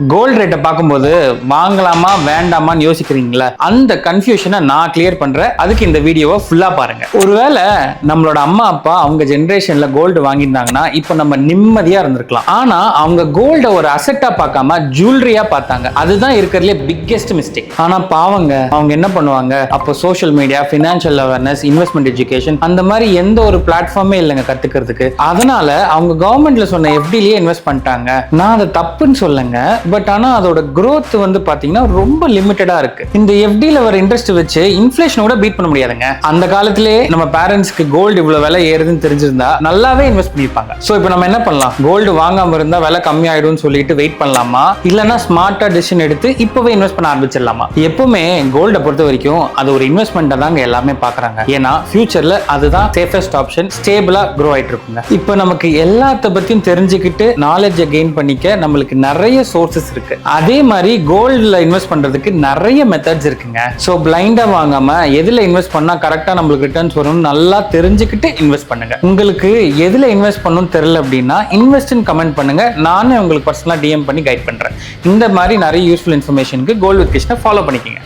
Gold ரேட்டை பார்க்கும்போது வாங்கலாமா வேண்டாமான்னு யோசிக்கிறீங்களா? அந்த கன்ஃபியூஷனை நான் கிளியர் பண்றேன். அதுக்கு இந்த வீடியோவை ஃபுல்லா பாருங்க. ஒருவேளை நம்மளோட அம்மா அப்பா அவங்க ஜெனரேஷன்ல கோல்டு வாங்கியிருந்தாங்கன்னா இப்போ நம்ம நிம்மதியா இருந்திருக்கலாம். ஆனா அவங்க கோல்ட ஒரு அசெட்டா பார்க்காம ஜுவல்லரியா பார்த்தாங்க. அதுதான் இருக்கிறதுலே பிக்கெஸ்ட் மிஸ்டேக். ஆனா பாவங்க அவங்க என்ன பண்ணுவாங்க, அப்போ social media, financial awareness, investment education அந்த மாதிரி எந்த ஒரு பிளாட்ஃபார்மே இல்லைங்க கத்துக்கிறதுக்கு. அதனால அவங்க கவர்மெண்ட்ல சொன்ன எஃப்டிலேயே இன்வெஸ்ட் பண்ணிட்டாங்க. நான் அதை தப்புன்னு சொல்லுங்க, பட் ஆனா அதோட growth வந்து பாத்தீங்கன்னா ரொம்ப லிமிட்டடா இருக்கு. இந்த எஃப்டில வர இன்ட்ரெஸ்ட் வச்சு இன்ஃப்ளேஷன் கூட பீட் பண்ண முடியாதுங்க. அந்த காலத்திலே நம்ம பேரண்ட்ஸ்க்கு கோல்டு இவ்வளவு விலை ஏறுதுன்னு தெரிஞ்சிருந்தா நல்லாவே இன்வெஸ்ட் பண்ணிருப்பாங்க. சோ இப்போ நம்ம என்ன பண்ணலாம்? கோல்டு வாங்காம இருந்தா விலை கம்மி ஆயிடும்னு சொல்லிட்டு வெயிட் பண்ணலாமா, இல்லனா ஸ்மார்ட்டா டிசிஷன் எடுத்து இப்பவே இன்வெஸ்ட் பண்ண ஆரம்பிச்சிடலாமா? எப்பவுமே கோல்ட பொறுத்த வரைக்கும் அது ஒரு இன்வெஸ்ட்மெண்ட்டா தாங்க எல்லாமே பாக்குறாங்க. ஏன்னா ஃபியூச்சர்ல அதுதான் சேஃபஸ்ட் ஆப்ஷன், ஸ்டேபிளா க்ரோ ஆயிட்டு இருக்குங்க. இப்போ நமக்கு எல்லாத்த பத்தியும் தெரிஞ்சுக்கிட்டு நாலேஜை கெயின் பண்ணிக்க நம்மளுக்கு நிறைய சோர்சஸ் இருக்கு. அதே மாதிரி கோல்ட்ல இன்வெஸ்ட் பண்றதுக்கு நிறைய மெத்தட்ஸ் இருக்குங்க. சோ பிளைண்டா வாங்காம எதுல இன்வெஸ்ட் பண்ணா கரெக்டா நம்மளுக்கு ரிட்டர்ன்ஸ் வரும்னு நல்லா தெரிஞ்சுக்கிட்டு இன்வெஸ்ட் பண்ணுங்க. உங்களுக்கு எதுல இன்வெஸ்ட் பண்ணணும்னு தெரியல அப்படின்னா இன்வெஸ்ட்னு கமெண்ட் பண்ணுங்க. நானே உங்களுக்கு பர்சனலா டிஎம் பண்ணி கைட் பண்றேன். இந்த மாதிரி நிறைய யூஸ்ஃபுல் இன்ஃபர்மேஷனுக்கு கோல்ட் வித் கிருஷ்ணா ஃபாலோ பண்ணிக்கங்க.